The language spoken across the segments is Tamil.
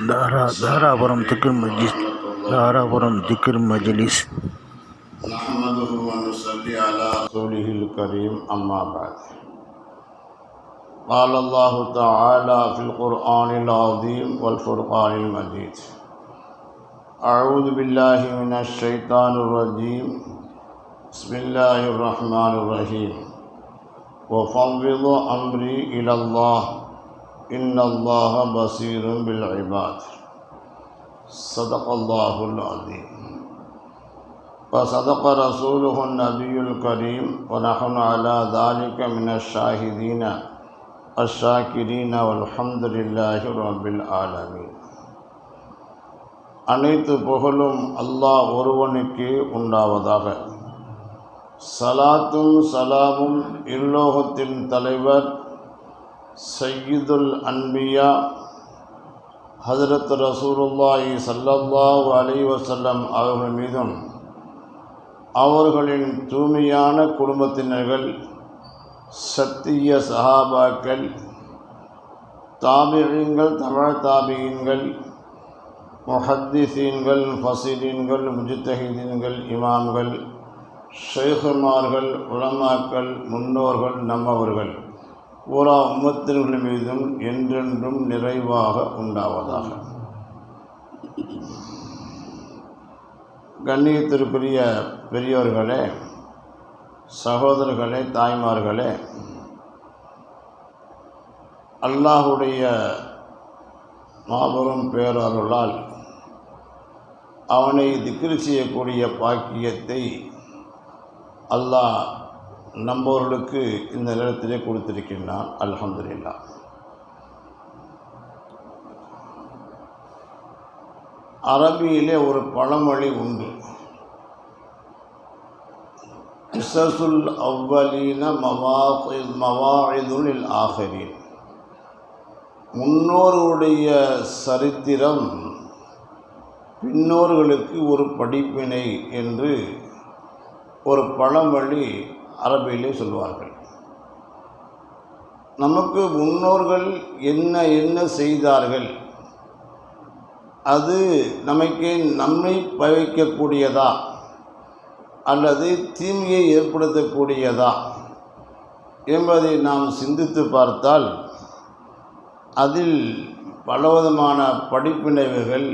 தாராபுரம் திக்ர் மஜ்லிஸ். نحمده ونصلي على رسوله الكريم أما بعد. قال الله تعالى في القرآن العظيم والفرقان المجيد: أعوذ بالله من الشيطان الرجيم. بسم الله الرحمن الرحيم. وفوض أمري إلى الله إن الله بصير بالعباد. صدق الله العظيم. وصدق رسوله النبي الكريم ونحن على ذلك من الشاهدين الشاكرين والحمد لله رب العالمين. அனைத்து புகழும் அல்லாஹ் ஒருவனுக்கே உண்டாவதாக. சலாத்தும் சலாமும் இல்லோகத்தின் தலைவர் சய்யிதுல் அன்பியா ஹஜ்ரத் ரசூலுல்லாஹி ஸல்லல்லாஹு அலைஹி வஸல்லம் அவர்கள் மீதும் அவர்களின் தூய்மையான குடும்பத்தினர்கள், சத்திய சஹாபாக்கள், தாபிஈன்கள், தமிழ் தாபிஈன்கள், முஹத்திஸீன்கள், ஃபஸீலீன்கள், முஜ்தஹிதீன்கள், இமாம்கள், ஷைഖுமார்கள், உலமாக்கள், முன்னோர்கள், நம்மவர்கள் பூரா உம்மத்தினர்கள் மீதும் என்றென்றும் நிறைவாக உண்டாவதாக. கண்ணியத்திற்குரிய பெரியோர்களே, சகோதரர்களே, தாய்மார்களே, அல்லாஹுடைய மாபெரும் பேரருளால் அவனை திக்ர் செய்யக்கூடிய பாக்கியத்தை அல்லாஹ் நம்பவர்களுக்கு இந்த நேரத்திலே கொடுத்திருக்கின்றான். அல்ஹம்துலில்லாஹ். அரபியிலே ஒரு பழமொழி உண்டு: கிஸஸுல் அவ்வலீன மவாஇதுல் ஆஹிரீன். முன்னோருடைய சரித்திரம் பின்னோர்களுக்கு ஒரு படிப்பினை என்று ஒரு பழமொழி அரபியிலே சொல்வார்கள். நமக்கு முன்னோர்கள் என்ன என்ன செய்தார்கள், அது நமக்கு நன்மை பயக்கக்கூடியதா அல்லது தீமையை ஏற்படுத்தக்கூடியதா என்பதை நாம் சிந்தித்து பார்த்தால் அதில் பலவிதமான படிப்பினைவுகள்,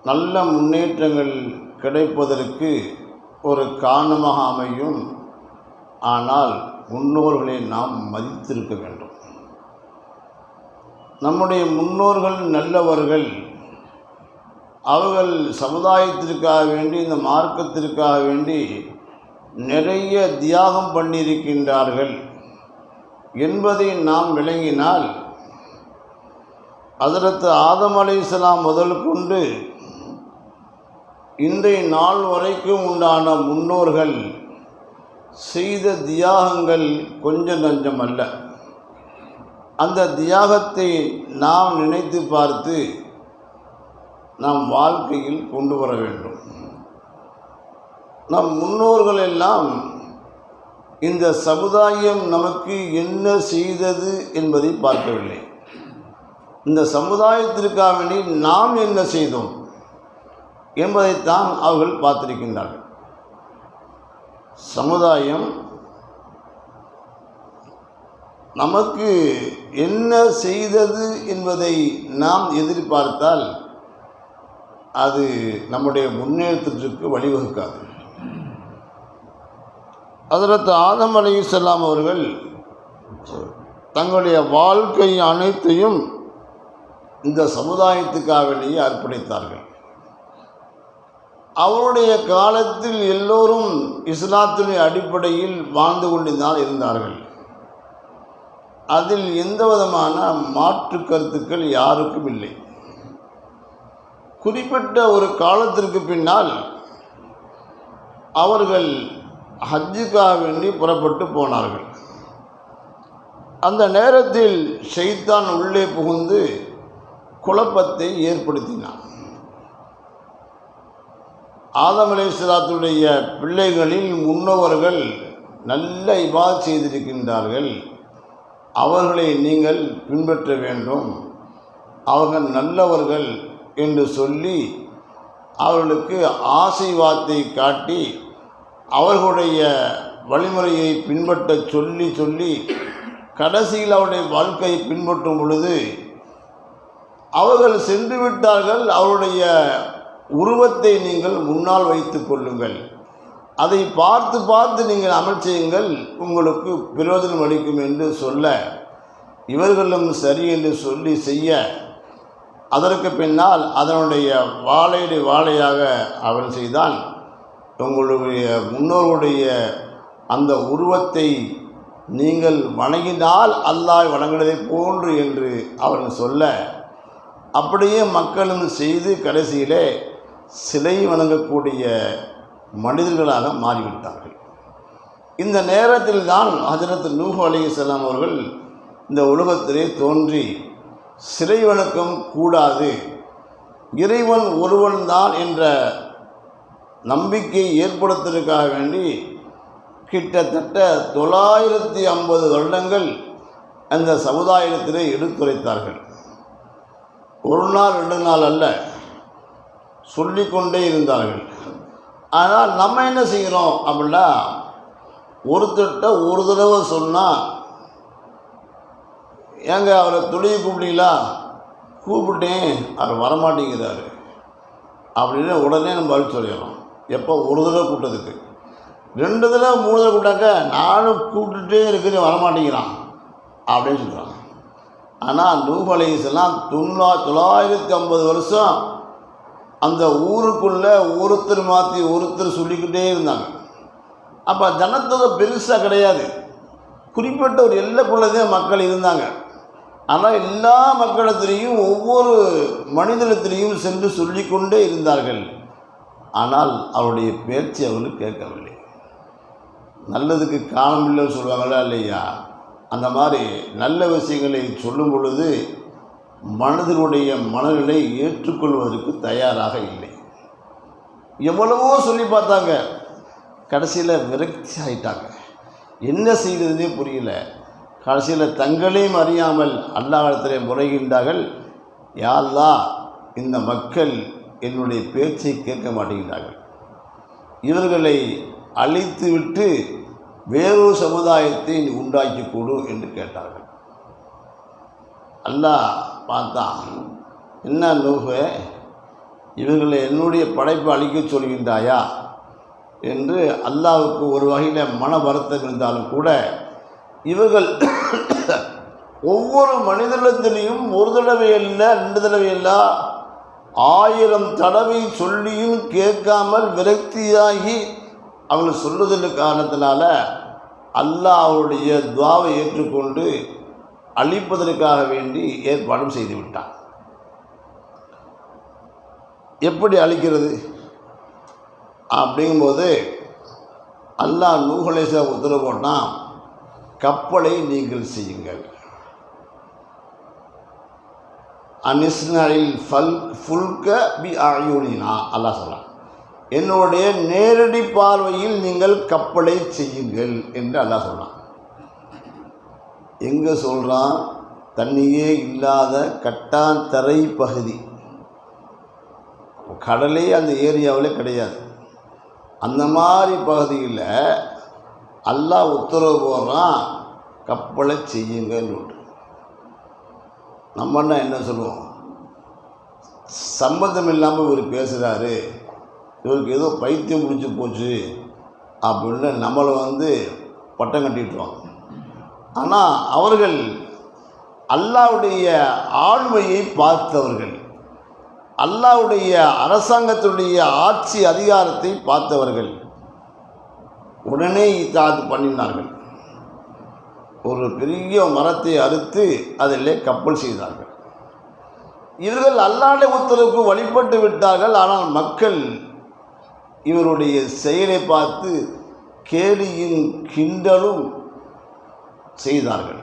நல்ல முன்னேற்றங்கள் கிடைப்பதற்கு ஒரு காரணமாக அமையும். ஆனால் முன்னோர்களை நாம் மதித்திருக்க வேண்டும். நம்முடைய முன்னோர்கள் நல்லவர்கள். அவர்கள் சமுதாயத்திற்காக வேண்டி, இந்த மார்க்கத்திற்காக வேண்டி நிறைய தியாகம் பண்ணியிருக்கின்றார்கள் என்பதை நாம் விளங்கினால், ஹஜ்ரத் ஆதம் அலைஹிஸ்ஸலாம் முதல் கொண்டு இன்றைய நாள் வரைக்கும் உண்டான முன்னோர்கள் செய்த தியாகங்கள் கொஞ்சம் நஞ்சம் அல்ல. அந்த தியாகத்தை நாம் நினைத்து பார்த்து நாம் வாழ்க்கையில் கொண்டு வர வேண்டும். நம் முன்னோர்கள் எல்லாம் இந்த சமுதாயம் நமக்கு என்ன செய்தது என்பதை பார்க்கவில்லை. இந்த சமுதாயத்திற்காக வேண்டி நாம் என்ன செய்தோம் என்பதைத்தான் அவர்கள் பார்த்திருக்கின்றார்கள். சமுதாயம் நமக்கு என்ன செய்தது என்பதை நாம் எதிர்பார்த்தால் அது நம்முடைய முன்னேற்றத்திற்கு வழிவகுக்காது. ஹஜ்ரத் ஆதம் அலைஹிஸ்ஸலாம் அவர்கள் தங்களுடைய வாழ்க்கை அனைத்தையும் இந்த சமுதாயத்துக்காக வேண்டியே அர்ப்பணித்தார்கள். அவருடைய காலத்தில் எல்லோரும் இஸ்லாத்தினுடைய அடிப்படையில் வாழ்ந்து கொண்டுதான் இருந்தார்கள். அதில் எந்த விதமான மாற்று கருத்துக்கள் யாருக்கும் இல்லை. குறிப்பிட்ட ஒரு காலத்திற்கு பின்னால் அவர்கள் ஹஜ்ஜுக்காக வேண்டி புறப்பட்டு போனார்கள். அந்த நேரத்தில் ஷைத்தான் உள்ளே புகுந்து குழப்பத்தை ஏற்படுத்தினான். ஆதம் அலைஹிஸ்ஸலாத்துடைய பிள்ளைகளில் முன்னவர்கள் நல்ல இபாதத் செய்திருக்கின்றார்கள், அவர்களை நீங்கள் பின்பற்ற வேண்டும் அவர்கள் நல்லவர்கள் என்று சொல்லி அவர்களுக்கு ஆசை வார்த்தை காட்டி அவர்களுடைய வழிமுறையை பின்பற்ற சொல்லி சொல்லி கடைசியில் அவருடைய வாழ்க்கையை பின்பற்றும் பொழுது அவர்கள் சென்று விட்டார்கள். அவருடைய உருவத்தை நீங்கள் முன்னால் வைத்து கொள்ளுங்கள், அதை பார்த்து பார்த்து நீங்கள் அமல் செய்யுங்கள், உங்களுக்கு பிரயோஜனம் அளிக்கும் என்று சொல்ல இவர்களும் சரி என்று சொல்லி செய்ய அதற்கு பின்னால் அதனுடைய வாழையாக அவன் செய்தான். உங்களுடைய முன்னோருடைய அந்த உருவத்தை நீங்கள் வணங்கினால் அல்லாஹ் வணங்குவதை போன்று என்று அவர்கள் சொல்ல அப்படியே மக்களும் செய்து கடைசியிலே சிலை வணங்கக்கூடிய மனிதர்களாக மாறிவிட்டார்கள். இந்த நேரத்தில் தான் ஹஜ்ரத் நூஹ் அலைஹிஸ்ஸலாம் அவர்கள் இந்த உலகத்திலே தோன்றி சிலை வணக்கம் கூடாது, இறைவன் ஒருவன் தான் என்ற நம்பிக்கை ஏற்படுத்துவதற்காக வேண்டி கிட்டத்தட்ட 950 வருடங்கள் அந்த சமுதாயத்திலே எடுத்துரைத்தார்கள். ஒரு நாள் 2 நாள் அல்ல, சொல்லிக்கொண்டே இருந்தார்கள். ஆனால் நம்ம என்ன செய்கிறோம் அப்படின்னா, ஒருத்தட்ட ஒரு தடவை சொன்னால் ஏங்க அவரை தொழில் கூப்பிட்டீங்களா, கூப்பிட்டேன் அவர் வரமாட்டேங்கிறாரு அப்படின்னு உடனே நம்ம பதில் சொல்லிடுறோம். எப்போ ஒரு தடவை கூப்பிட்டதுக்கு, 2 தடவை 3 தடவை கூப்பிட்டாக்க நானும் கூப்பிட்டுட்டே இருக்கிறேன் வரமாட்டேங்கிறான் அப்படின்னு சொல்கிறாங்க. ஆனால் நூஹ் அலைஹிஸ்ஸலாம் 950 வருஷம் அந்த ஊருக்குள்ளே ஒருத்தர் மாற்றி ஒருத்தர் சொல்லிக்கிட்டே இருந்தாங்க. அப்போ ஜனத்தொகை பெருசாக கிடையாது, குறிப்பிட்ட ஒரு எல்லைக்குள்ளதே மக்கள் இருந்தாங்க. ஆனால் எல்லா மக்களிடத்திலையும் ஒவ்வொரு மனிதனிடத்திலையும் சென்று சொல்லிக்கொண்டே இருந்தார்கள். ஆனால் அவருடைய பேச்சு அவர்கள் கேட்கவில்லை. நல்லதுக்கு காலம் இல்லைன்னு சொல்லுவாங்களா இல்லையா, அந்த மாதிரி நல்ல விஷயங்களை சொல்லும் பொழுது மனிதனுடைய மனநிலை ஏற்றுக்கொள்வதற்கு தயாராக இல்லை. எவ்வளவோ சொல்லி பார்த்தாங்க, கடைசியில் விரக்தி ஆகிட்டாங்க. என்ன செய்கிறதுனே புரியல. கடைசியில் தங்களையும் அறியாமல் அல்லாஹ்விடத்திலே முறைகின்றார்கள், யா அல்லாஹ் இந்த மக்கள் என்னுடைய பேச்சை கேட்க மாட்டேங்கிறார்கள், இவர்களை அழித்துவிட்டு வேறொரு சமுதாயத்தை உண்டாக்கி கொடு என்று கேட்டார்கள். அல்லாஹ் பார்த்தான், என்ன நூஹ், இவர்களை என்னுடைய படைப்பை அழிக்க சொல்கின்றாயா என்று அல்லாஹ்வுக்கு ஒரு வகையில் மன வருத்தம் இருந்தாலும் கூட இவர்கள் ஒவ்வொரு மனிதனிடத்திலையும் ஒரு தடவை இல்லை 2 தடவை இல்லை 1000 தடவை சொல்லியும் கேட்காமல் விரக்தியாகி அவர்கள் சொல்லுதல் காரணத்தினால அல்லாஹ் அவருடைய துஆவை ஏற்றுக்கொண்டு அழிப்பதற்காக வேண்டி ஏற்பாடும் செய்து விட்டான். எப்படி அழிக்கிறது அப்படிங்கும்போது அல்லாஹ் நூஹ் அலைஹிஸ்ஸலாம் உத்தரவு போட்டான், கப்பலை நீங்கள் செய்யுங்கள், அனிஸ்னரில் ஃபுல்க பி அயூனினா, அல்லாஹ் சொல்கிறான், என்னுடைய நேரடி பார்வையில் நீங்கள் கப்பலை செய்யுங்கள் என்று அல்லாஹ் சொல்கிறான். எங்கே சொல்கிறான்? தண்ணியே இல்லாத கட்டாந்தரை பகுதி, கடலே அந்த ஏரியாவில் கிடையாது. அந்த மாதிரி பகுதியில் அல்லாஹ் உத்தரவு போடுறான், கப்பலை செய்யுங்கன்னு. நம்மன்னா என்ன சொல்லுவோம்? சம்மந்தம் இல்லாமல் இவர் பேசுகிறாரு, இவருக்கு ஏதோ பைத்தியம் முடிச்சு போச்சு அப்படின்னு நம்மளை பட்டம் கட்டிட்டுருவாங்க. ஆனால் அவர்கள் அல்லாஹ்வுடைய ஆளுமையை பார்த்தவர்கள், அல்லாஹ்வுடைய அரசாங்கத்துடைய ஆட்சி அதிகாரத்தை பார்த்தவர்கள் உடனே இத்தாத்து பண்ணினார்கள். ஒரு பெரிய மரத்தை அறுத்து அதிலே கப்பல் செய்தார்கள். இவர்கள் அல்லாஹ்வுடைய உத்தரவுக்கு வழிபட்டு விட்டார்கள். ஆனால் மக்கள் இவருடைய செயலை பார்த்து கேலியும் கிண்டலும் செய்தார்கள்,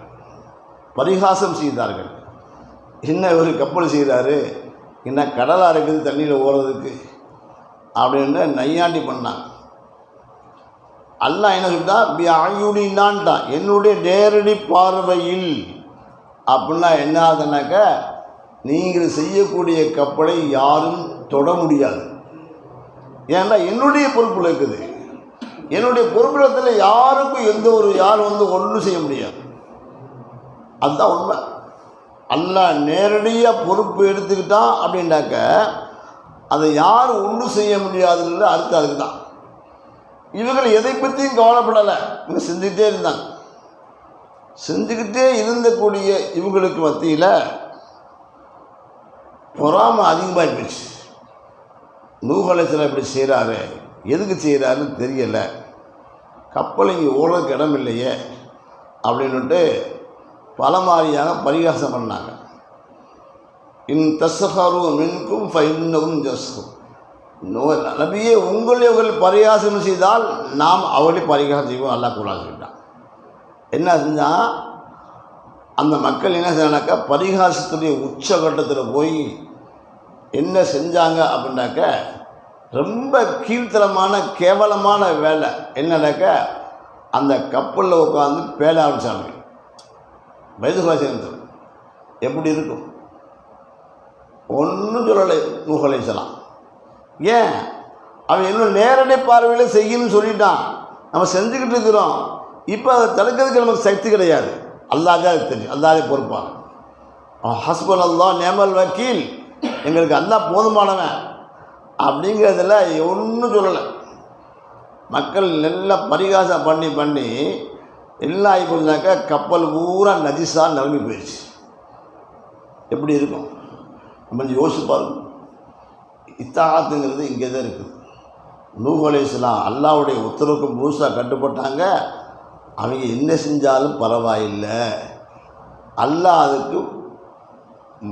பரிகாசம் செய்தார்கள். என்ன இவர் கப்பல் செய்கிறாரு, என்ன கடலாக இருக்குது தண்ணியில் ஓடுறதுக்கு அப்படின்னு நையாண்டி பண்ணாங்க. அல்லாஹ் என்ன சொல்லிட்டான், பி ஆயுடினான்ட்டான், என்னுடைய நேரடி பார்வையில். அப்படின்னா என்ன ஆகுதுனாக்க நீங்கள் செய்யக்கூடிய கப்பலை யாரும் தொட முடியாது. ஏன்னா என்னுடைய பொறுப்பில் இருக்குது. என்னுடைய பொறுப்பிடத்தில் யாருக்கும் யார் ஒன்றும் செய்ய முடியாது. அதுதான் உண்மை. அல்லாஹ் நேரடியாக பொறுப்பு எடுத்துக்கிட்டான் அப்படின்னாக்க அதை யார் ஒன்றும் செய்ய முடியாதுன்னு அர்த்தம். அதுக்கு தான் இவர்கள் எதை பற்றியும் கவலைப்படலை. இவங்க செஞ்சுக்கிட்டே இருந்தாங்க. செஞ்சுக்கிட்டே இருந்தக்கூடிய இவங்களுக்கு மத்தியில் பொறாமை அதிகமாக போச்சு. நூஹ் அலைஹிஸ்ஸலாம் இப்படி செய்கிறாரு, எதுக்கு செய்கிறாருன்னு தெரியலை, கப்பல் இங்கே ஓடுறதுக்கு இடம் இல்லையே அப்படின்னுட்டு பல மாதிரியாக பரிகாசம் பண்ணாங்க. இன் தஸ்ஹரு மின்கும் ஃபஇன்னஹும் ஜஸ்ஹு. நபியே, உங்கள் பரிகாசம் செய்தால் நாம் அவளை பரிகாசம் செய்வோம். அல்லாஹ் குர்ஆன் சொல்லிட்டான். என்ன செஞ்சால் அந்த மக்கள் என்ன செய்யறானாக்கா பரிகாசத்துடைய உச்சகட்டத்தில் போய் என்ன செஞ்சாங்க அப்படின்னாக்க ரொம்ப கீழ்த்தரமான கேவலமான வேலை. என்னன்னாக்க அந்த கப்பலில் உட்காந்து பேல ஆரம்பித்தாங்க. வைதுகாசியத்தில் எப்படி இருக்கும் ஒன்றும் சொல்லலை நூஹ் அலைஹிஸ்ஸலாம். ஏன் அவன் இன்னும் நேரடி பார்வையில் செய்யணும்னு சொல்லிட்டான். நம்ம செஞ்சுக்கிட்டு இருக்கிறோம். இப்போ அதை தடுக்கிறதுக்கு நமக்கு சக்தி கிடையாது. அல்லாஹ் தான் அது தெரியும். அல்லாஹ் பொறுப்பாங்க. ஹஸ்பன் அல்லாஹ் நிஅமல் வக்கீல், எங்களுக்கு அல்லாஹ் போதுமானவன் அப்படிங்கிறதுல ஒன்றும் சொல்லலை. மக்கள் நல்லா பரிகாசம் பண்ணி எல்லாம் ஆகி போச்சுனாக்கா கப்பல் பூரா நஜிஸாக நிரம்பி போயிடுச்சு. எப்படி இருக்கும் நம்ம யோசிச்சு பாருங்க. இத்தாஅத்துங்கிறது இங்கே தான் இருக்குது. நூஹ் அலைஹிஸ்ஸலாம் அல்லாஹ்வுடைய உத்தரவுக்கு முழுசாக கட்டுப்பட்டாங்க. அவங்க என்ன செஞ்சாலும் பரவாயில்லை, அல்லாஹ் அதுக்கு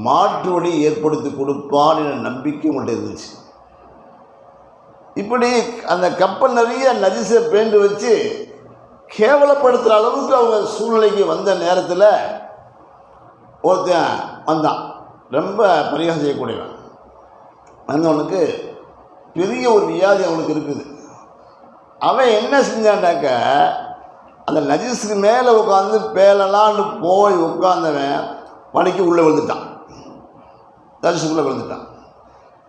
மாற்று வழி ஏற்படுத்தி கொடுப்பான்னு என்ற நம்பிக்கை மட்டும் இருந்துச்சு. இப்படி அந்த கப்பல் நிறைய நஜிஸை பேண்டு வச்சு கேவலப்படுத்துகிற அளவுக்கு அவங்க சூழ்நிலைக்கு வந்த நேரத்தில் ஒருத்தன் வந்தான், ரொம்ப பரிகாசம் செய்யக்கூடியவன். வந்தவனுக்கு பெரிய ஒரு வியாதி அவனுக்கு இருக்குது. அவன் என்ன செஞ்சான்டாக்க அந்த நஜிஸுக்கு மேலே உட்காந்து பேலலான்னு போய் உட்கார்ந்தவன் பணிக்கு உள்ளே விழுந்துட்டான். நஜிஸுக்குள்ளே விழுந்துட்டான்.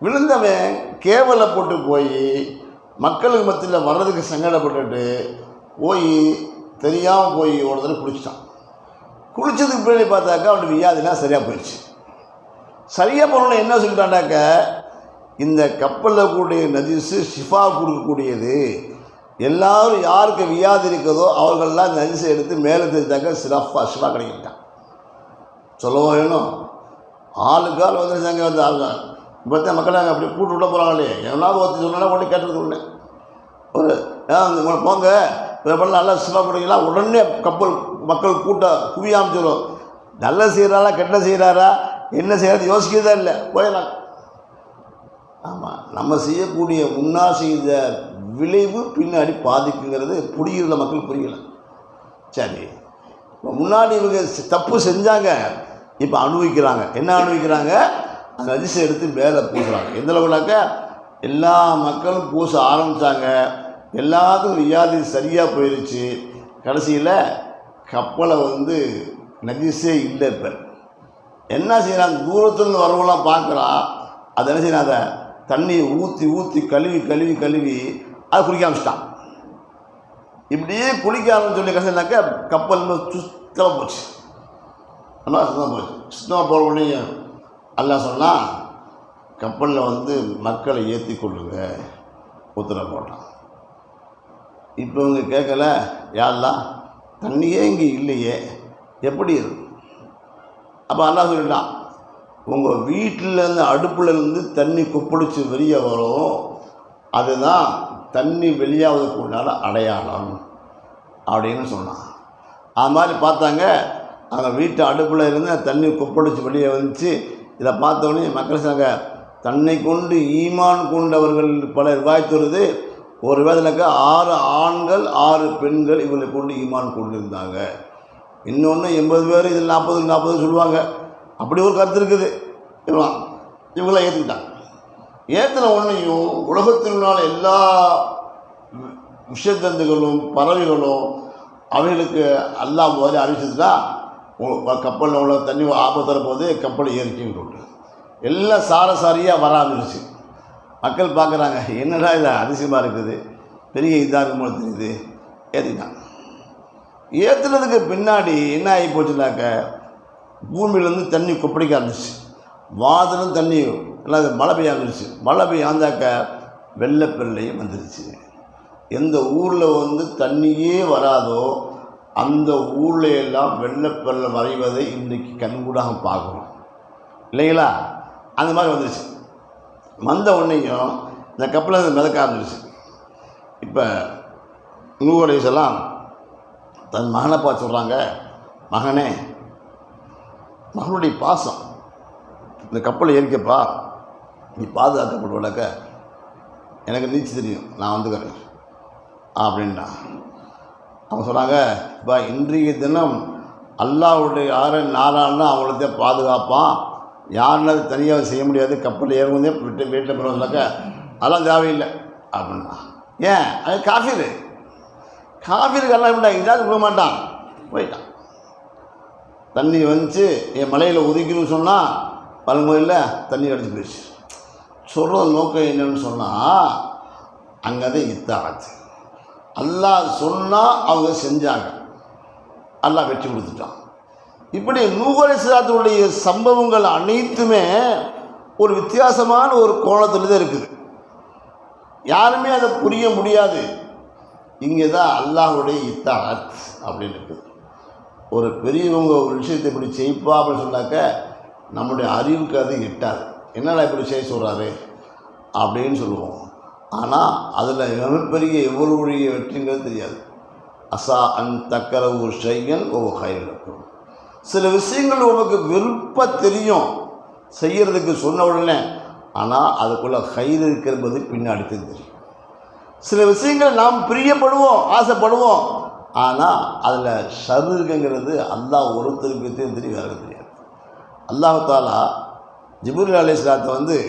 விழுந்தவன் கேவலப்பட்டு போய் மக்களுக்கு மத்தியில் வர்றதுக்கு சங்கடப்பட்டுட்டு போய் தெரியாமல் போய் ஒரு தடவை குளிச்சிட்டான். குளித்ததுக்கு பின்னாடி பார்த்தாக்கா அவனுக்கு வியாதிலாம் சரியாக போயிடுச்சு. சரியாக போனோன்னு என்ன சொல்லிட்டாண்டாக்க இந்த கப்பலில் கூடிய நஜிஸு ஷிஃபா கொடுக்கக்கூடியது. எல்லோரும் யாருக்கு வியாதி இருக்கிறதோ அவர்கள்லாம் நஜிஸை எடுத்து மேலே தெரிஞ்சாக்க ஷிஃபா கிடைக்கிட்டான். சொல்லவும் வேணும். ஆளுக்கால் வந்துருச்சாங்க. வந்து ஆளுங்க இப்போ தான் மக்களாக அப்படி கூட்டு விட போகிறாங்களே, எவனாவது ஒருத்தர் சொன்னாலும் ஒன்று கேட்டது ஒன்று ஒரு போங்க பண்ண நல்லா ஷிஃபா கொடுங்களா, உடனே கப்பல் மக்கள் கூட்டம் குவியாமிச்சிடும். நல்ல செய்கிறாரா கெட்ட செய்கிறாரா என்ன செய்கிறது யோசிக்கிறதா இல்லை, போயிடலாம். ஆமாம், நம்ம செய்யக்கூடிய முன்னால் செய்த விளைவு பின்னாடி பாதிக்குங்கிறது புரிகிறத மக்கள் புரியலை. சரி, இப்போ முன்னாடி இவங்க தப்பு செஞ்சாங்க, இப்போ அனுபவிக்கிறாங்க. என்ன அனுபவிக்கிறாங்க? அந்த நஜிஸை எடுத்து மேலே பூசுகிறாங்க. எந்த அளவுனாக்க எல்லா மக்களும் பூச ஆரம்பித்தாங்க. எல்லாத்துக்கும் வியாதி சரியாக போயிடுச்சு. கடைசியில் கப்பலை நஜிஸே இல்லை. இப்போ என்ன செய்கிறாங்க? தூரத்துலேருந்து வரவங்களாம் பார்க்குறான். அதை என்ன செய்யறான்? அதை தண்ணியை ஊற்றி கழுவி அதை குளிக்க ஆரம்பிச்சிட்டான். இப்படியே குளிக்க ஆரம்பிச்சு கடைசினாக்கா கப்பல் சுத்தமாக போச்சு. நல்லா சுத்தமாக போச்சு. சுத்தமாக போகிற உடனே அல்லாஹ் சொன்னால் கப்பலில் மக்களை ஏற்றி கொள்ளுங்க உத்தரவு போட்டான். இப்போ இவங்க கேட்கல, யாரெல்லாம் தண்ணியே இங்கே இல்லையே, எப்படி இருக்கும்? அப்போ அல்லாஹ் சொல்லிட்டான், உங்கள் வீட்டிலேருந்து அடுப்புலேருந்து தண்ணி கொப்பளிச்சு வெளியே வரும், அதுதான் தண்ணி வெளியாவதுக்கு உண்டான அடையாளம் அப்படின்னு சொன்னான். அது மாதிரி பார்த்தாங்க. அங்கே வீட்டு அடுப்பில் இருந்து தண்ணி கொப்பளிச்சு வெளியே வந்துச்சு. இதை பார்த்தோன்னே மக்கள் சொன்னாங்க, தன்னை கொண்டு ஈமான் கொண்டவர்கள் பலர் வாய்த்து வருது. ஒரு வேதனைக்கு 6 ஆண்கள் 6 பெண்கள் இவங்களை கொண்டு ஈமான் கொண்டு இருந்தாங்க. இன்னொன்று 80 பேர், இதில் 40 சொல்லுவாங்க. அப்படி ஒரு கருத்து இருக்குது. இவங்களாம் ஏற்றுக்கிட்டாங்க. ஏற்றின ஒன்றையும் உலகத்தில் உள்ள எல்லா விஷத்தந்துகளும் பறவைகளும் அவைகளுக்கு அல்லாஹ் முதல்ல அறிவிச்சதுன்னா கப்பலில் உள்ள தண்ணி ஆபத்தில் போது கப்பல் ஏறிக்கின்னு விட்டு எல்லாம் சாரியாக வர ஆரம்பிச்சு. மக்கள் பார்க்குறாங்க, என்னடா இது அதிசயமாக இருக்குது, பெரிய இதாக இருக்கும்போது தெரியுது. ஏற்றிட்டாங்க. ஏற்றுனதுக்கு பின்னாடி என்ன ஆகி போச்சுனாக்க, பூமியிலேருந்து தண்ணி கொப்படிக்க ஆரம்பிச்சு, வாதலும் தண்ணி எல்லாம் மழை பெய்ய ஆரம்பிச்சு. மழை பெய்யாந்தாக்க வெள்ளப்பெருளையும் வந்துருச்சு. எந்த ஊரில் தண்ணியே வராதோ அந்த ஊரில் எல்லாம் வெள்ளப்பெருளை வரைவதை இன்றைக்கி கண்கூடாக பார்க்கணும் இல்லைங்களா? அந்த மாதிரி வந்துருச்சு. வந்த உடனேயும் இந்த கப்பலில் மிதக்க ஆரம்பிச்சு. இப்போ நூஹ் அலைஹிஸ்ஸலாம் தன் மகனை பார்த்து சொல்கிறாங்க, மகனே, மகனுடைய பாசம் இந்த கப்பலை ஏறிக்கப்பா, நீ பாதுகாக்கப்படுவலக்க எனக்கு நீச்சல் தெரியும், நான் வந்துக்கிறேன் அப்படின்னா. அவங்க சொன்னாங்க, இப்போ இன்றைய தினம் அல்லாஹ்வுடைய யாரால்னா அவங்கள பாதுகாப்பான், யாருன்னு அது தனியாக செய்ய முடியாது, கப்பல் ஏறுவதே வீட்டில் போகிறவங்களாக்க அதெல்லாம் தேவையில்லை அப்படின்னா. ஏன்? அது காஃபிருக்கு எல்லாம் விட்டா இதாவது போக மாட்டான், போயிட்டான். தண்ணி வந்துச்சு, என் மலையில் ஒதுக்கணும்னு சொன்னால் பழங்குடியில் தண்ணி அடிச்சு போயிடுச்சு. சொல்கிறது நோக்கம் என்னன்னு சொன்னால், அங்கே தான் இத்தாச்சு. அல்லாஹ் சொன்னால் அவங்க செஞ்சாங்க, அல்லாஹ் வெற்றி கொடுத்துட்டான். இப்படி நூஹ் அலைஹிஸ்ஸலாத்துடைய சம்பவங்கள் அனைத்துமே ஒரு வித்தியாசமான ஒரு கோணத்தில் தான் இருக்குது. யாருமே அதை புரிய முடியாது. இங்கே தான் அல்லாஹ்வுடைய இத்தாஅத் அப்படின்னு இருக்குது. ஒரு பெரியவங்க ஒரு விஷயத்தை இப்படி செய்ப்பா அப்படின்னு சொன்னாக்க நம்முடைய அறிவுக்கு அது எட்டாது. என்னடா இப்படி செய்ய சொல்கிறாரு அப்படின்னு சொல்லுவோம். ஆனால் அதில் மிகப்பெரிய எவ்வளவுடைய வெற்றிங்கிறது தெரியாது. அசா அன் தக்கரவு ஷையன் ஓ ஹைரக்கும். சில விஷயங்கள் உனக்கு விருப்ப தெரியும் செய்கிறதுக்கு சொன்ன உடனே, ஆனால் அதுக்குள்ளே ஹைர் இருக்கிறது பின்னாடி தெரியும். சில விஷயங்கள் நாம் பிரியப்படுவோம், ஆசைப்படுவோம், ஆனால் அதில் ஷர் இருக்குங்கிறது அல்லாஹ் ஒருத்தருக்கு தெரியும், வேறு தெரியாது. அல்லாஹ் தாலா ஜிப்ரீல் அலைஹிஸ்ஸலாத்தை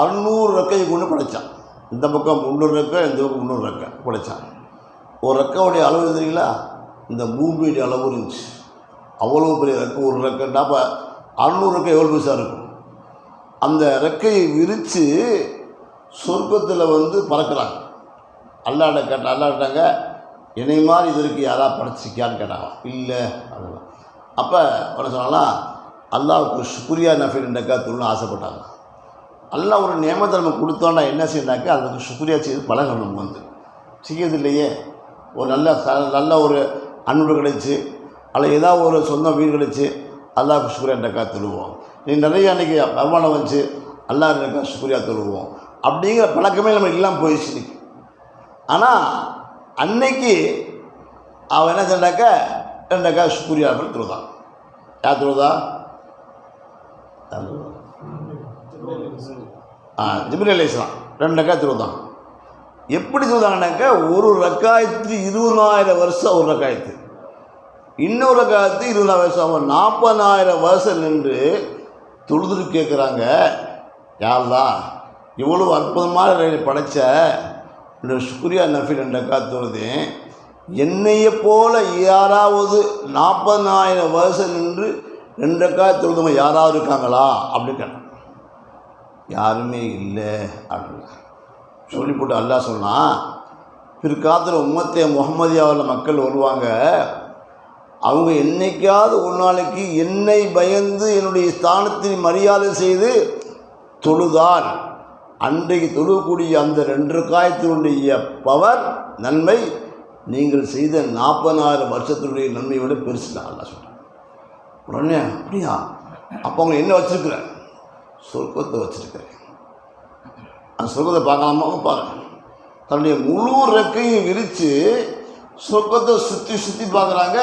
600 ரெக்கையை கொண்டு படைத்தான். இந்த பக்கம் 300 ரெக்கை, இந்த பக்கம் 300 ரெக்கை படைத்தான். ஒரு ரெக்கையுடைய அளவு தெரியுங்களா? இந்த பூமியுடைய அளவு இருந்துச்சு. அவ்வளோ பெரிய ரெக்கை. ஒரு ரெக்கைன்னா இப்போ 600 ரெக்கை எவ்வளோ பெருசாக இருக்கும். அந்த ரெக்கையை விரித்து சொர்க்கத்தில் பறக்கிறாங்க. அல்லாட்டாங்க, என்னை மாதிரி இது வரைக்கும் யாராவது படைச்சிருக்கியான்னு கேட்டாங்க. இல்லை அப்படின்னா. அப்போ என்ன சொன்னாலாம், அல்லாவுக்கு ஷுக்ரியா நஃபீல் ரக்காத்துன்னு ஆசைப்பட்டாங்க. அல்லாஹ் ஒரு நியமத்தை நம்ம கொடுத்தோன்னா என்ன செய்யணாக்கா அதுக்கு ஷுக்ரியா செய்து பழகணும். செய்யறது இல்லையே. ஒரு நல்ல ஒரு அன்பு கிடைச்சி, அல்ல ஏதாவது ஒரு சொந்த வீடு கிடைச்சி அல்லாஹ்வுக்கு ஷுக்ரியா ரக்காத் தொழுவோம். நீ நிறைய அன்றைக்கி வருமானம் வச்சு அல்லாஹ் ரக்கா ஷுக்ரியா தொழுவோம் அப்படிங்கிற பழக்கமே நம்ம இல்லாமல் போயிடுச்சு. ஆனால் அன்னைக்கு அவன் என்ன சொன்னாக்க 2 ரக்கா ஷுக்ரியா தொழுதான். யார் தொழுதா? ஜிப்ரீல் அலைஹிஸ்ஸலாம் 2 ரக்கா தொழுதான். எப்படி சொல்லுதாங்கன்னாக்கா, ஒரு ரக்காயத்து 20,000 வருஷம் ஒரு ரக்காயத்து, இன்னொரு ரக்காயத்து 20,000 வருஷம், 40,000 வருஷம் நின்று தொழுதுட்டு கேட்குறாங்க, யா அல்லாஹ் இவ்வளோ அற்புதமான படைச்ச இந்த ஷுக்ரியா நஃபீல் 2 ரக்காத் தொழுது, என்னையை போல யாராவது 40,000 வருஷம் நின்று 2 ரக்காத் தொழுதவங்க யாராவது இருக்காங்களா அப்படின்னு கேட்டான். யாருமே இல்லை அப்படின்னு சொல்லி போட்டு அல்லாஹ் சொன்னான், பிற்காலத்தில் உம்மத்தே முஹம்மதியாவில் மக்கள் வருவாங்க, அவங்க என்னைக்காவது ஒரு நாளைக்கு என்னை பயந்து என்னுடைய ஸ்தானத்தில் மரியாதை செய்து தொழுதால் அன்றைக்கு தொழுகக்கூடிய அந்த 2 ரக்காயத்தினுடைய பவர் நன்மை நீங்கள் செய்த 40,000 வருஷத்தினுடைய நன்மையை விட பெருசு தான் அல்லாஹ் சொல்கிறேன். உடனே அப்படியா? அப்போ அவங்க என்ன வச்சுருக்கிறேன்? சொர்க்கத்தை வச்சுருக்கிறேன். அந்த சொர்க்கத்தை பார்க்கலாமா? பாருங்க. தன்னுடைய முழு ரெக்கையும் விரித்து சொர்க்கத்தை சுற்றி பார்க்குறாங்க.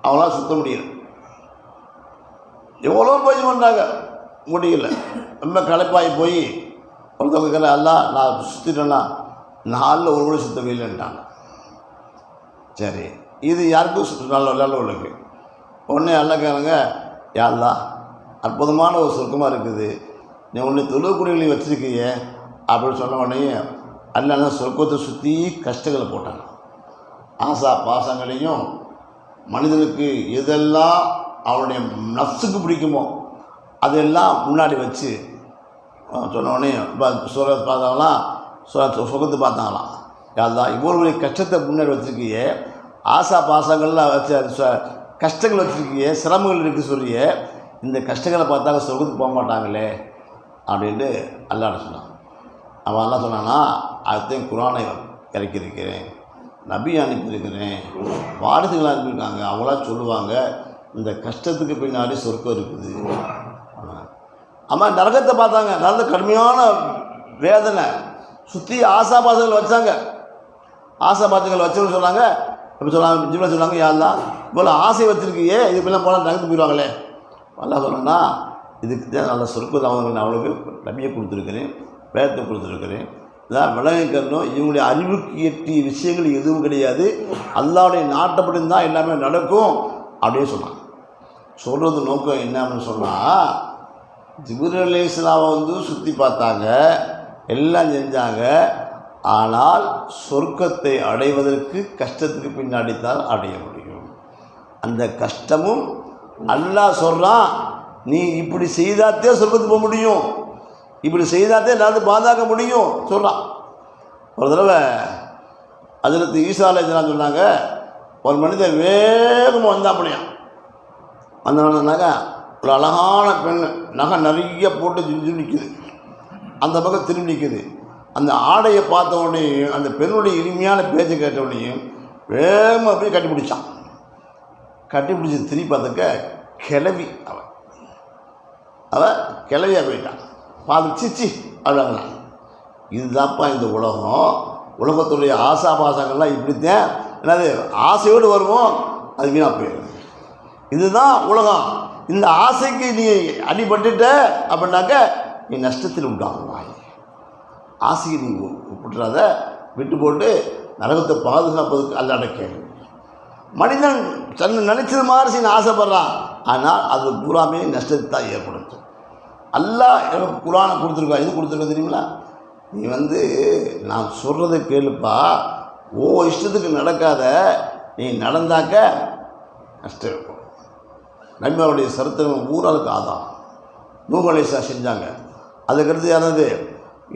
அவங்களாம் சுற்ற முடியல. எவ்வளோ முயற்சி பண்ணுறாங்க, முடியல. ரொம்ப களைப்பாகி போய் ஒருத்தவங்க அல்லா நான் சுற்றிட்டேன்னா 4 ஒரு கூட சுத்தவே இல்லைன்ட்டாங்க. சரி, இது யாருக்கும் நல்ல உள்ளது. உடனே அல்லா கேளுங்க, யா அல்லாஹ் அற்புதமான ஒரு சொர்க்கமாக இருக்குது, நீ உன்னை தொழுகக்கூடியவங்களை வச்சுருக்கீங்க அப்படின்னு சொன்ன உடனே அல்லா சொர்க்கத்தை சுற்றி கஷ்டங்களை போட்டாங்க. ஆசா பாசங்களையும் மனிதனுக்கு எதெல்லாம் அவனுடைய நஃப்ஸுக்கு பிடிக்குமோ அதெல்லாம் முன்னாடி வச்சு சொன்னோடனே இப்போ சூரத் பார்த்தாங்களாம், சுகத்து பார்த்தாங்களாம். யாருதான் இவ்வளவு கஷ்டத்தை முன்னாடி வச்சுருக்கியே, ஆசா பாசங்கள்லாம் வச்சு கஷ்டங்கள் வச்சுருக்கியே, சிரமங்கள் இருக்குது சொல்லியே, இந்த கஷ்டங்களை பார்த்தாங்க சொர்க்கத்துக்கு போக மாட்டாங்களே அப்படின்ட்டு அல்லாஹ் சொன்னான். அவன் எல்லாம் சொன்னான்னா, அதுதான் குர்ஆனை இறக்கியிருக்கிறேன், நபி அனுப்பியிருக்கிறேன், வாரிசுகள் அனுப்பியிருக்காங்க, அவங்களாம் சொல்லுவாங்க இந்த கஷ்டத்துக்கு பின்னாடி சொர்க்கம் இருக்குது. ஆமாம், நரகத்தை பார்த்தாங்க, நல்ல கடுமையான வேதனை, சுற்றி ஆசாபாசங்கள் வச்சாங்க. ஆசாபாசங்கள் வச்சவங்க சொன்னாங்க, இப்போ சொன்னாங்க ஜிம்ல சொன்னாங்க, யாரெல்லாம் இவ்வளோ ஆசை வச்சுருக்கியே, இது இப்பெல்லாம் போனால் நகர்த்து போயிடுவாங்களே. நல்லா சொன்னேன்னா, இதுக்கு தான் நல்ல சொர்க்கத்தை அவங்க அவளுக்கு நபியை கொடுத்துருக்கிறேன், வேதத்தை கொடுத்துருக்கிறேன். இதான் விளங்கிக்கணும், இவங்களுடைய அறிவுக்கு எட்டிய விஷயங்கள் எதுவும் கிடையாது, அல்லாஹ்வுடைய நாட்டப்படி தான் எல்லாமே நடக்கும் அப்படின்னு சொன்னாங்க. சொல்கிறது நோக்கம் என்னன்னு சொன்னால், ஜிப்ரீல் அலைஹிஸ்ஸலாமை சுற்றி பார்த்தாங்க, எல்லாம் செஞ்சாங்க. ஆனால் சொர்க்கத்தை அடைவதற்கு கஷ்டத்துக்கு பின்னாடி தான் அடைய முடியும். அந்த கஷ்டமும் அல்லாஹ் சொல்கிறான், நீ இப்படி செய்தாத்தே சொர்க்கத்துக்கு போக முடியும், இப்படி செய்தாத்தே எல்லாத்தையும் பாதுகாக்க முடியும் சொல்கிறான். ஒரு தடவை ஹஜ்ரத் ஈசா அலைஹிஸ்ஸலாம் சொன்னாங்க, ஒரு மனிதர் வேகமாக வந்தா அப்படியா வந்தவனாக்க, ஒரு அழகான பெண், நகை நிறைய போட்டு ஜிஞ்சு நிற்குது, அந்த பக்கம் திரும்பி நிற்குது. அந்த ஆடையை பார்த்த உடனே, அந்த பெண்ணுடைய இனிமையான பேச்சை கேட்ட உடனேயும் வேகமாக அப்படியே கட்டிப்பிடிச்சான். கட்டிப்பிடிச்சி திரும்பி பார்த்துக்க கிளவி, அவன் கிளவியாக போயிட்டான். பார்த்து சிச்சி அவ்வளோங்கண்ணா. இதுதான்ப்பா இந்த உலகம், உலகத்துடைய ஆசாபாசங்கள்லாம் இப்படித்தான். என்னது ஆசையோடு வருவோம், அது வீணாக போயிடும். இதுதான் உலகம். இந்த ஆசைக்கு நீ அடிபட்டுட்ட அப்படின்னாக்க நீ நஷ்டத்தில் உண்டாகுவாய். ஆசையை நீ விட்டுறாத, விட்டு போட்டு நரகத்தை பாதுகாப்பதுக்கு அல்லாஹ்ட்ட கேளு. மனிதன் தன்னை நினைச்சது மாதிரி செய்ய ஆசைப்படுறான், ஆனால் அது பூராமே நஷ்டத்தை தான் ஏற்படுத்தும். அல்லாஹ் எனக்கு குர்ஆனை கொடுத்துருக்கா, இது கொடுத்துருக்க தெரியுங்களா, நீ நான் சொல்கிறத கேளுப்பா, ஓ இஷ்டத்துக்கு நடக்காத, நீ நடந்தாக்க நஷ்டம் இருக்கும். நபிமாருடைய சரித்திரம் ஊராளுக்கு ஆதாரம். நூஹ் அலைஹிஸ்ஸலாம் செஞ்சாங்க, அதுக்கடுத்து யாராவது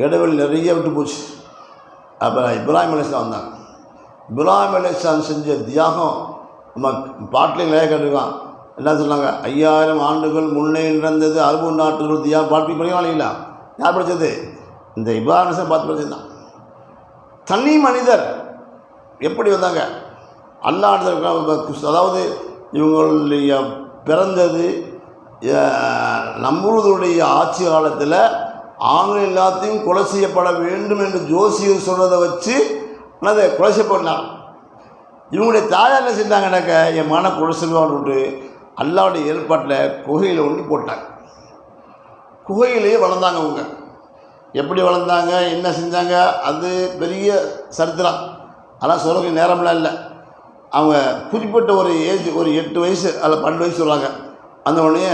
இடைவெளி நிறைய விட்டு போச்சு. அப்புறம் இப்ராஹிம் அலைஹிஸ்ஸலாம் வந்தாங்க. இப்ராஹிம் அலைஹிஸ்ஸலாம் செஞ்ச தியாகம் நம்ம பாட்டிலையும் நிறைய கேட்டுருக்கான். என்ன சொன்னாங்க, 5000 ஆண்டுகள் முன்னே நடந்தது 60 நாட்டுகள் தியாகம் பாட்டி படிக்கலாம் இல்லைங்களா? யார் படித்தது? இந்த இப்ராஹிம் அலைஹிஸ்ஸலாம் பார்த்து படித்தது தான். தனி மனிதர் எப்படி வந்தாங்க, அல்லாஹ் அதாவது இவங்களுடைய பிறந்தது நம்மளுடைய ஆட்சி காலத்தில் ஆண்கள் எல்லாத்தையும் கொலை செய்யப்பட வேண்டும் என்று ஜோசியர் சொல்கிறத வச்சு அதை கொலை செய்யப்படலாம். இவங்களுடைய தாயார் என்ன செஞ்சாங்கன்னாக்க, என் மன கொலை செல்வான்னு விட்டு அல்லாவுடைய ஏற்பாட்டில் குகையில் ஒன்று போட்டாங்க. குகையிலேயே வளர்ந்தாங்க. அவங்க எப்படி வளர்ந்தாங்க, என்ன செஞ்சாங்க, அது பெரிய சரித்திரம். ஆனால் சொல்ல நேரம்லாம் இல்லை. அவங்க குறிப்பிட்ட ஒரு ஏஜ், ஒரு 8 வயசு அதில் 12 வயசு சொல்கிறாங்க. அந்த உடனே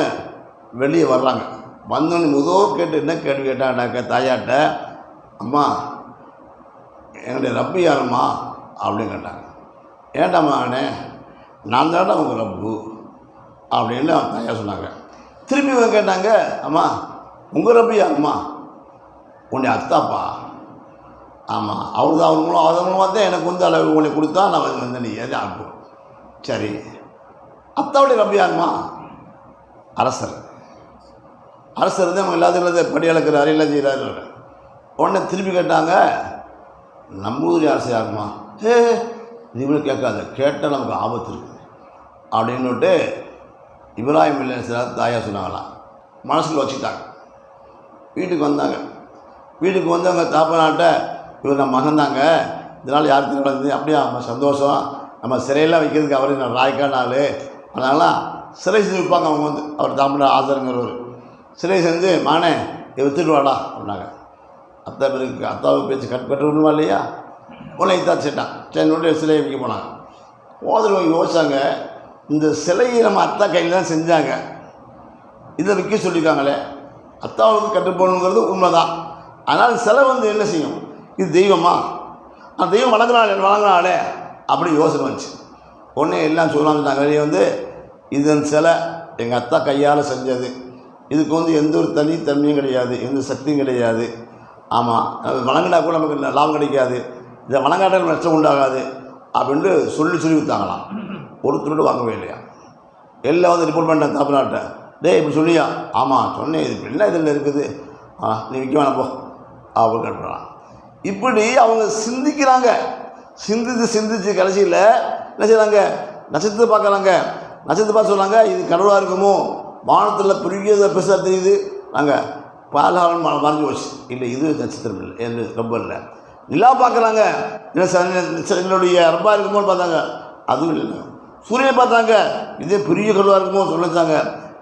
வெளியே வர்றாங்க. வந்தோடனே முதல் கேட்டு என்ன கேள்வி கேட்டாங்கன்னாக்க, தாயாட்ட, அம்மா என்னுடைய ரப்பு யாரும்மா அப்படின்னு கேட்டாங்க. ஏண்டாம்மா அண்ணே, நான் தானே அவங்க ரப்பு அப்படின்னு அவங்க தாயா சொன்னாங்க. திரும்பி அவங்க கேட்டாங்க, அம்மா உங்கள் ரப்பு யாரும்மா? உன்னுடைய அத்தாப்பா. ஆமாம், அவர் தான், அவர் மூலம் அதன் மூலமாக தான் எனக்கு அளவு உங்களை கொடுத்தா நான் நீ எதை அனுப்பும். சரி, அத்தாவுடைய ரப்பு யாரும்மா? அரசர். அரசர் தான் அவங்க எல்லாத்தையும் படி அளக்கிறாரு, எல்லாம் செய்கிறாரு. உடனே திருப்பி கேட்டாங்க, நம்மூரி அரசு யாருமா? இவங்களும் கேட்காத, கேட்டால் நமக்கு ஆபத்து இருக்குது அப்படின்னுட்டு இப்ராஹிம் அலைஹிஸ்ஸலாம் தாயா சொன்னாங்களாம். மனசுக்குள்ள வச்சுட்டாங்க. வீட்டுக்கு வந்தாங்க. வீட்டுக்கு வந்து அவங்க தாப்பனாட்ட, இவர் நம்ம மகன் தாங்க, இதனால் யாருக்கு நடந்தது அப்படியே நம்ம சந்தோஷம், நம்ம சிறையெல்லாம் வைக்கிறதுக்கு அவரே நான் ராய்க்கான ஆள், அதனாலாம் சிறை செஞ்சு வைப்பாங்க. அவங்க அவர் தாம்பட ஆதரங்கிறவர் சிறை செஞ்சு, மானே இதை வித்துட்டு வாடா அப்படின்னாங்க. அத்தா பேருக்கு அத்தாவுக்கு பேச்சு கட்டுப்படுமா இல்லையா? உன்னை இத்தா சேட்டான் சேனோடைய சிலையை வைக்க போனாங்க. ஓதரவங்க யோசிச்சாங்க, இந்த சிலையை நம்ம அத்தா கையில் தான் செஞ்சாங்க, இதை விற்க சொல்லியிருக்காங்களே, அத்தாவுக்கு கட்டுப்போகணுங்கிறது உண்மைதான். அதனால் சிலை என்ன செய்யும், இது தெய்வமா, அந்த தெய்வம் வழங்கினாலே அப்படி யோசனை வந்துச்சு. உடனே எல்லாம் சொல்லாங்க, வந்து இதன் சிலை எங்கள் அத்தா கையால் செஞ்சது, இதுக்கு வந்து எந்த ஒரு தனித்தன்மையும் கிடையாது, எந்த சக்தியும் கிடையாது. ஆமாம், வணங்கினா கூட நமக்கு லாபம் கிடைக்காது, இதை வணங்காட்டால் நஷ்டம் உண்டாகாது அப்படின்ட்டு சொல்லி விற்றாங்களாம். ஒருத்தரோடு வாங்கவே இல்லையா. எல்லாம் வந்து ரிப்போர்ட் பண்ணிட்டேன் தமிழ்நாட்டை. டே இப்படி சொல்லியா? ஆமாம் சொன்னேன், இது என்ன இதில் இருக்குது, நீ விற்க வேணாம் போ அப்படின்னு கேட்கலாம். இப்படி அவங்க சிந்திக்கிறாங்க. சிந்திச்சு கடைசியில் என்ன செய்கிறாங்க, நட்சத்திரத்தை பார்க்குறாங்க. நட்சத்திரத்தை பார்த்து சொல்கிறாங்க, இது கடவுளாக இருக்குமோ, வானத்தில் பெரிய பெருசாக தெரியுது, நாங்கள் பாலகாலம் மறைஞ்சு போச்சு, இல்லை இது நட்சத்திரம் இல்லை என்று ரொம்ப இல்லை. நிலா பார்க்குறாங்க, என்னுடைய ரப்பா இருக்குமோன்னு பார்த்தாங்க, அதுவும் இல்லை. சூரியனை பார்த்தாங்க, இதே பெரிய கடவுளாக இருக்குமோ சொல்லிச்சாங்க,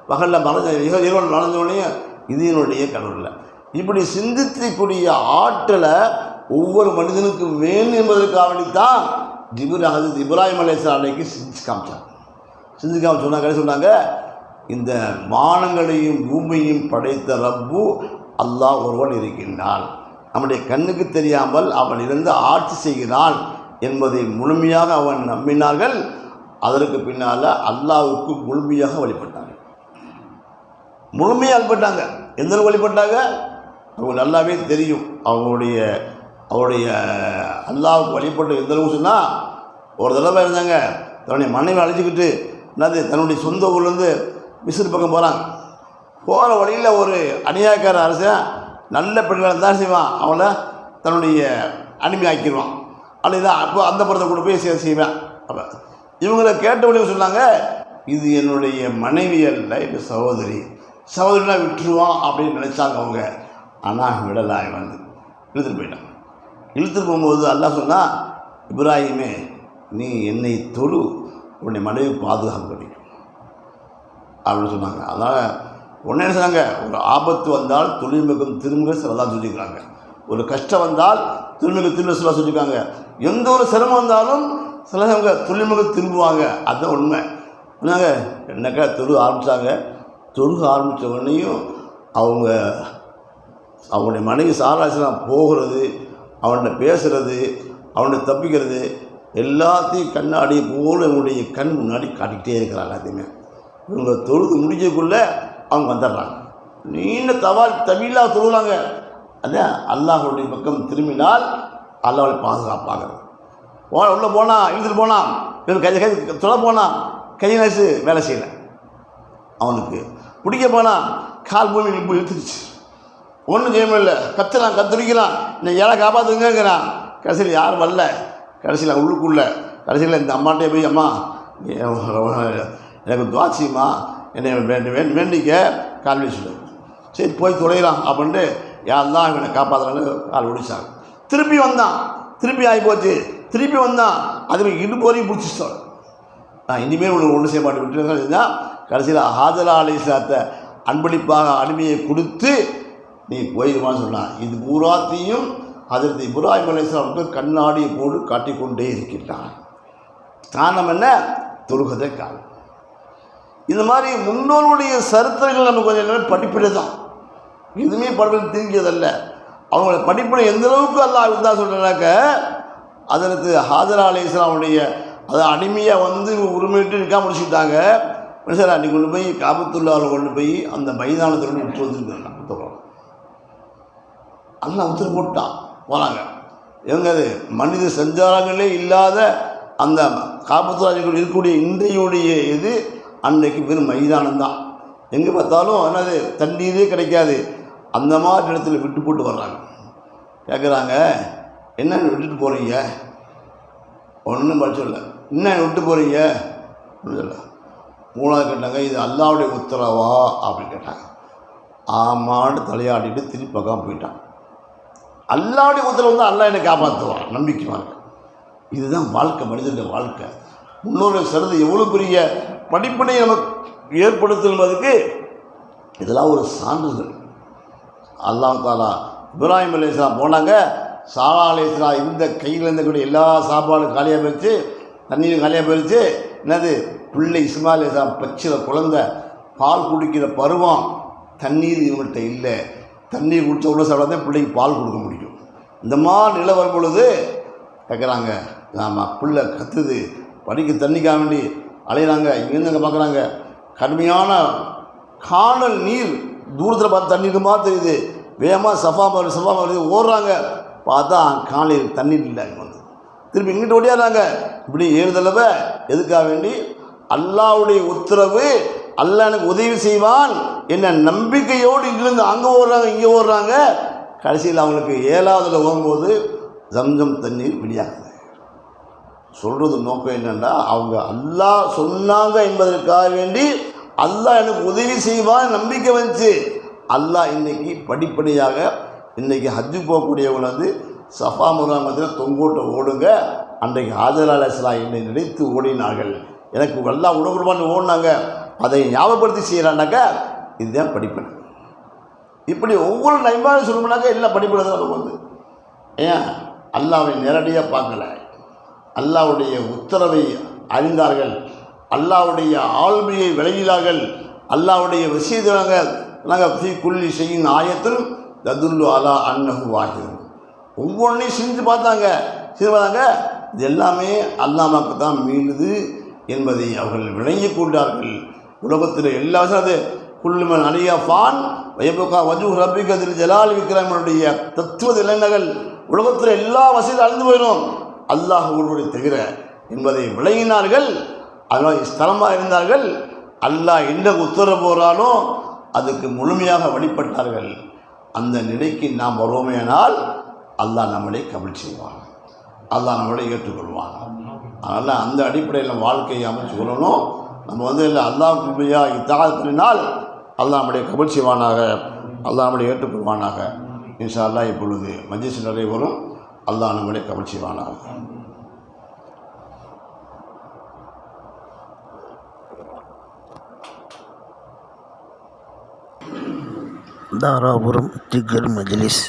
பகலில் இரவல் மறைஞ்சோடனே இது என்னுடைய கடவுள் இல்லை. இப்படி சிந்திக்கக்கூடிய ஆற்றலை ஒவ்வொரு மனிதனுக்கும் வேணும் என்பதற்காக வேண்டித்தான் இப்ராஹிம் அலைஹிஸ்ஸலாம் அன்னைக்கு செஞ்சு காமிச்சாங்க. சொன்னாங்க, இந்த வானங்களையும் பூமியையும் படைத்த ரப்பு அல்லாஹ் ஒருவன் இருக்கின்றான், நம்முடைய கண்ணுக்கு தெரியாமல் அவன் இருந்து ஆட்சி செய்கிறான் என்பதை முழுமையாக அவன் நம்பினார்கள். அதற்கு பின்னால் அல்லாஹ்வுக்கு முழுமையாக வழிபட்டாங்க. எந்த வழிபட்டாங்க? அவங்க நல்லாவே தெரியும். அவருடைய அல்லாஹ்வுக்கு வழிபட்டு எந்த அளவுக்கு சொன்னால், ஒரு தடவை இருந்தாங்க, தன்னுடைய மனைவி அழைச்சிக்கிட்டு தன்னுடைய சொந்த ஊர்லேருந்து மிஸ்ர் பக்கம் போகிறாங்க. போகிற வழியில் ஒரு அநியாயக்கார அரசன் நல்ல பெண்களை தான் செய்வான், அவங்கள தன்னுடைய அடிமையாக்கிடுவான். அப்படிதான் அப்போ அந்த படத்தை கூட போய் செய்வேன். அப்போ இவங்களை கேட்ட உடனே சொன்னாங்க, இது என்னுடைய மனைவி அல்ல, இது சகோதரினா விட்டுருவான் அப்படின்னு நினச்சாங்க அவங்க. ஆனால் விடலாய் வந்து இழுத்துட்டு போயிட்டான். இழுத்துட்டு போகும்போது அல்லாஹ் சொன்னால், இப்ராஹிமே நீ என்னை தொழு, உன்னுடைய மனைவி பாதுகாப்பு கிடைக்கும் அப்படின்னு சொன்னாங்க. அதனால் ஒன்றே என்ன சொன்னாங்க, ஒரு ஆபத்து வந்தால் தொழில்மிகம் திரும்ப சிலதான் சொல்லியிருக்காங்க, ஒரு கஷ்டம் வந்தால் திரும்ப சில சொல்லியிருக்காங்க, எந்த ஒரு சிரமம் வந்தாலும் சிலவங்க தொழில்மிக திரும்புவாங்க. அதுதான் உண்மை. சொன்னாங்க, என்னக்கா தொழுக ஆரம்பித்தாங்க. தொழுக ஆரம்பித்த உடனேயும் அவங்களுடைய மனைவி சாராசனம் போகிறது, அவன்கிட்ட பேசுகிறது, அவன்கிட்ட தப்பிக்கிறது எல்லாத்தையும் கண்ணாடி போல் இவங்களுடைய கண் முன்னாடி காட்டிக்கிட்டே இருக்கிறாங்க. எல்லாத்தையுமே இவங்க தொழுது முடிக்கக்குள்ளே அவங்க வந்துடுறாங்க. நீண்ட தவிலா தொழுகிறாங்க. அதான் அல்லாஹ்வுடைய பக்கம் திரும்பினால் அல்லாஹ்வை பாதுகாப்பாங்க. உள்ளே போனால் இழுத்துட்டு போனான், கை தொலை போனான், கை நசு வேலை செய்யலை. அவனுக்கு பிடிக்க போனால் கால் பூமி இழுத்துருச்சு, ஒன்றும் செய்ய முடியல. கத்துடிக்கிறான், நீ ஏழை காப்பாற்றுங்கிறான். கடைசியில் யாரும் வரல. கடைசியில் கடைசியில் இந்த அம்மாட்டே போய், அம்மா எனக்கு துவாச்சியம்மா, என்னை வேண்டிக்க கால் வீசிடு. சரி போய் தொலைகிறான் அப்படின்ட்டு யாரெல்லாம் இவனை காப்பாற்றுறான்னு கால் ஒடிச்சாங்க. திருப்பி வந்தான், திருப்பி ஆகிப்போச்சு. திருப்பி வந்தான், அது இடுப்பு வரையும் பிடிச்சிட்டோம். நான் இனிமேல் உனக்கு ஒன்று செய்ய மாட்டேன் விட்டுருந்தா. கடைசியில் ஹாஜரா அலைஹிஸ்ஸலாத்தை அன்பளிப்பாக அடிமையை கொடுத்து நீ போயிடுவான்னு சொன்னான். இது பூராத்தையும் ஹஜ்ரத் இப்ராஹிம் அலைஹிஸ்ஸலாமுக்கு கண்ணாடியை போட்டு காட்டிக்கொண்டே இருக்கின்றான். காரணம் என்ன? தொழுகதை காரணம். இந்த மாதிரி முன்னோருடைய சரித்திரங்கள் நமக்கு கொஞ்சம் படிப்பிட தான், எதுவுமே படிப்பில் தீங்கியதல்ல. அவங்கள படிப்பிட எந்த அளவுக்கு அல்லாஹ் இருந்தால் சொல்கிறாக்க, அதற்கு ஹாஜரா அலைஹிஸ்ஸலாமுடைய அதை அடிமையாக வந்து உரிமையிட்டு நிற்கா முடிச்சுட்டாங்க. சார் அன்றைக்கி கொண்டு போய் காபத்துல்லாவில் கொண்டு போய் அந்த மைதானத்தில் விட்டு வந்துருக்காங்க. அல்லாஹ் உத்தரவு போட்டான், போனாங்க. எங்க அது மனித சஞ்சாரங்களே இல்லாத அந்த காபத்துல்லா இருக்கக்கூடிய இன்றையுடைய இது அன்றைக்கு வெறும் மைதானம்தான். எங்கே பார்த்தாலும் என்னது தண்ணீரே கிடைக்காது. அந்த மாதிரி இடத்துல விட்டு போட்டு வர்றாங்க. கேட்குறாங்க, என்ன விட்டுட்டு போகிறீங்க? ஒன்றும் படிச்சல, என்ன விட்டு போகிறீங்க சொல்ல. மூணாவது கேட்டாங்க, இது அல்லாஹ்வுடைய உத்தரவா அப்படின்னு கேட்டாங்க. ஆமான்னு தலையாடிட்டு திருப்பி பக்கம் போயிட்டான். அல்லாஹ்வுடைய உத்தரவு வந்து அல்லாஹ் என்னை காப்பாற்றுவான், நம்பிக்கையாக இருக்கு. இதுதான் வாழ்க்கை, மனிதனுடைய வாழ்க்கை. முன்னோருடைய சிறந்த எவ்வளோ பெரிய படிப்பினை நமக்கு ஏற்படுத்துவதற்கு இதெல்லாம் ஒரு சான்றுகள். அல்லாஹ் தாலா இப்ராஹிம் அலைஹிஸ்ஸலாம் போனாங்க. சாரா அலைஹிஸ்ஸலாம் இந்த கையில் இருந்தக்கூடிய எல்லா சாப்பாடும் காலியாக போயிடுச்சு, தண்ணீரும் காலியாக போயிடுச்சு. என்னது பிள்ளை இஸ்மாயில் அலைஹிஸ்ஸலாம் பச்சில குழந்தை, பால் குடிக்கிற பருவம். தண்ணீர் இவங்கள்ட்ட இல்லை. தண்ணீர் குடித்த உள்ள சாப்பிட்டா தான் பிள்ளைக்கு பால் கொடுக்க முடியும். இந்த மாதிரி நிலை வரும் பொழுது கேட்குறாங்க, ஆமாம் பிள்ளை கத்துது, படிக்க தண்ணிக்காக வேண்டி அலையிறாங்க, இங்கேருந்து அங்கே பார்க்குறாங்க. கடுமையான காணல் நீர், தூரத்தில் பார்த்து தண்ணி இருக்குமா தெரியுது. வேகமாக சஃபா வருது, ஓடுறாங்க. பார்த்தா காலையில் தண்ணீர் இல்லை. இங்கே வந்து திருப்பி இங்கிட்டு ஓடியாடுறாங்க. இப்படி 7 தடவை எதுக்காக வேண்டி? அல்லாஹ்வுடைய உத்தரவு, அல்லாஹ் எனக்கு உதவி செய்வான் என்ன நம்பிக்கையோடு இங்கிருந்து அங்கே ஓடுறாங்க, இங்கே ஓடுறாங்க. கடைசியில் அவங்களுக்கு 7வதுல ஓடும்போது ஜம்ஜம் தண்ணீர் வெளியாகுது. சொல்கிறது நோக்கம் என்னென்னா, அவங்க அல்லாஹ் சொன்னாங்க என்பதற்காக வேண்டி அல்லாஹ் எனக்கு உதவி செய்வான் நம்பிக்கை வந்துச்சு. அல்லாஹ் இன்றைக்கி படிப்படியாக இன்றைக்கி ஹஜ்ஜு போகக்கூடியவங்க வந்து சஃபா முகாமத்தில் தொங்கோட்டை ஓடுங்க. அன்றைக்கு ஹாஜர் அலைஹிஸ்ஸலாம் என்னை நினைத்து ஓடினார்கள், எனக்கு எல்லாம் உணவுமான்னு ஓடினாங்க. அதை ஞாபகப்படுத்தி செய்கிறான்னாக்கா இதுதான் படிப்பனை. இப்படி ஒவ்வொரு நைமாவும் சொல்லணும்னாக்கா எல்லாம் படிப்பனை தான் நமக்கு வந்து. ஏன் அல்லாஹ்வை நேரடியாக பார்க்கல, அல்லாஹ்வுடைய உத்தரவை அறிந்தார்கள், அல்லாஹ்வுடைய ஆளுமையை விளங்கினார்கள், அல்லாஹ்வுடைய விஷயத்தை நாங்கள் ஃபீ குல்லி ஷைஇன் ஆயத்துன் ததுல்லு அலா அன்னஹு வாஹித். ஒவ்வொன்றையும் செஞ்சு பார்த்தாங்க. இது எல்லாமே அல்லாஹ்வுக்கு தான் மீளுது என்பதை அவர்கள் விளங்கி கொண்டார்கள். உலகத்தில் எல்லா அது குல்லுமன் அலியா ஃபான் வயபுகா வஜூஹ் ரப்பிக தில் ஜலால் விக்ரமனுடைய தத்துவ இளைஞர்கள் உலகத்தில் எல்லா வசதியும் அழிந்து போயிடும் அல்லாஹ் ஒருவரை தவிர என்பதை விளங்கினார்கள். அதனால் ஸ்தலமாக இருந்தார்கள். அல்லாஹ் என்ன உத்தரவு போகிறானோ அதுக்கு முழுமையாக வழிபட்டார்கள். அந்த நிலைக்கு நாம் வருவோமேனால் அல்லாஹ் நம்மளை கபூல் செய்வான், அல்லாஹ் நம்மளை ஏற்றுக்கொள்வான். அதனால் அந்த அடிப்படையில் வாழ்க்கையை அமைச்சு கொள்ளணும். நம்ம வந்து இல்லை அல்லாஹ்வுக்கு இத்தாஅத் பண்ணினால் அல்லாஹ் நம்முடைய கபூல் செய்வானாக, அல்லாஹ் நம்மளை ஏற்றுக்கொள்வானாக. இன்ஷா அல்லாஹ் இப்பொழுது மஜ்லிஸ் நடைபெறும். அல்லாஹ் நம்மளை கபூல் செய்வானாக. தாராபுரம் ஜிகர் மஜ்லிஸ்.